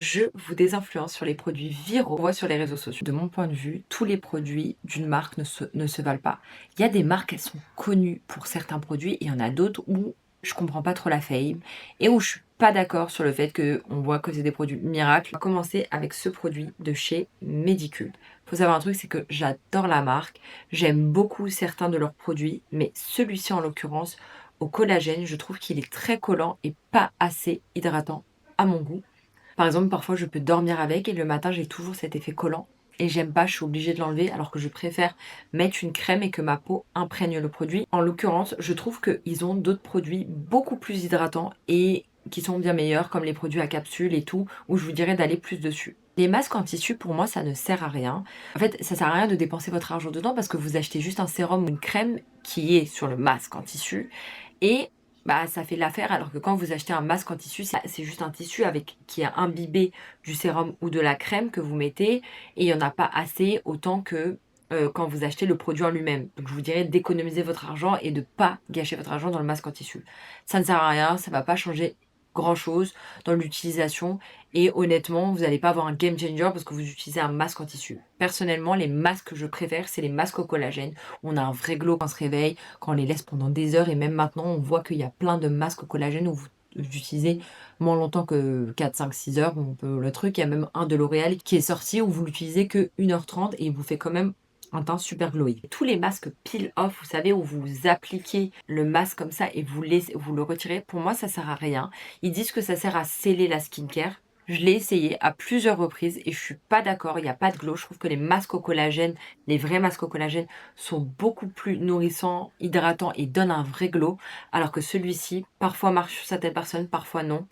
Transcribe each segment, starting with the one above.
Je vous désinfluence sur les produits viraux qu'on voit sur les réseaux sociaux. De mon point de vue, tous les produits d'une marque ne se valent pas. Il y a des marques, elles sont connues pour certains produits et il y en a d'autres où je comprends pas trop la fame et où je suis pas d'accord sur le fait qu'on voit que c'est des produits miracles. On va commencer avec ce produit de chez Medicube. Faut savoir un truc, c'est que j'adore la marque, j'aime beaucoup certains de leurs produits, mais celui-ci en l'occurrence, au collagène, je trouve qu'il est très collant et pas assez hydratant à mon goût. Par exemple, parfois je peux dormir avec et le matin j'ai toujours cet effet collant et j'aime pas, je suis obligée de l'enlever alors que je préfère mettre une crème et que ma peau imprègne le produit. En l'occurrence, je trouve qu'ils ont d'autres produits beaucoup plus hydratants et qui sont bien meilleurs comme les produits à capsule et tout, où je vous dirais d'aller plus dessus. Les masques en tissu, pour moi, ça ne sert à rien. En fait, ça sert à rien de dépenser votre argent dedans parce que vous achetez juste un sérum ou une crème qui est sur le masque en tissu et bah, ça fait l'affaire alors que quand vous achetez un masque en tissu, c'est juste un tissu avec qui est imbibé du sérum ou de la crème que vous mettez et il y en a pas assez autant que, quand vous achetez le produit en lui-même. Donc je vous dirais d'économiser votre argent et de pas gâcher votre argent dans le masque en tissu. Ça ne sert à rien, ça va pas changer grand-chose dans l'utilisation et honnêtement, vous n'allez pas avoir un game changer parce que vous utilisez un masque en tissu. Personnellement, les masques que je préfère, c'est les masques au collagène. On a un vrai glow quand on se réveille, quand on les laisse pendant des heures et même maintenant, on voit qu'il y a plein de masques au collagène où vous utilisez moins longtemps que 4, 5, 6 heures. On peut, le truc, il y a même un de L'Oréal qui est sorti où vous l'utilisez que 1h30 et il vous fait quand même un teint super glowy. Tous les masques peel off, vous savez, où vous appliquez le masque comme ça et vous le retirez, pour moi, ça sert à rien. Ils disent que ça sert à sceller la skincare. Je l'ai essayé à plusieurs reprises et je suis pas d'accord, il n'y a pas de glow. Je trouve que les masques au collagène, les vrais masques au collagène sont beaucoup plus nourrissants, hydratants et donnent un vrai glow. Alors que celui-ci, parfois marche sur certaines personnes, parfois non.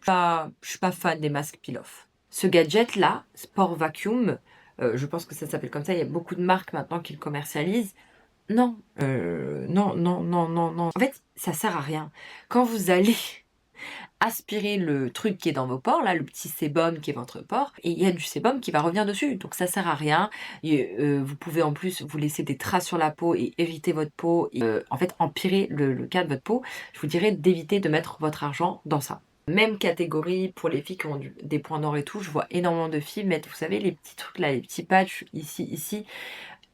Je suis pas fan des masques peel-off. Ce gadget-là, Sport Vacuum, je pense que ça s'appelle comme ça, il y a beaucoup de marques maintenant qui le commercialisent. Non, non, non, non, non, non. En fait, ça sert à rien. Quand vous allez aspirer le truc qui est dans vos pores, là, le petit sébum qui est votre pore, et il y a du sébum qui va revenir dessus, donc ça sert à rien. Et, vous pouvez en plus vous laisser des traces sur la peau et irriter votre peau et en fait empirer le cas de votre peau. Je vous dirais d'éviter de mettre votre argent dans ça. Même catégorie pour les filles qui ont des points noirs et tout, je vois énormément de filles mettre, vous savez, les petits trucs là, les petits patchs ici, ici,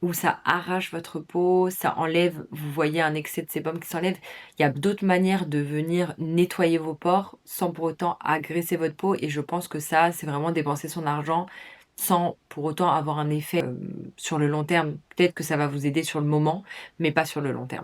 où ça arrache votre peau, ça enlève, vous voyez un excès de sébum qui s'enlève. Il y a d'autres manières de venir nettoyer vos pores sans pour autant agresser votre peau et je pense que ça, c'est vraiment dépenser son argent sans pour autant avoir un effet sur le long terme. Peut-être que ça va vous aider sur le moment, mais pas sur le long terme.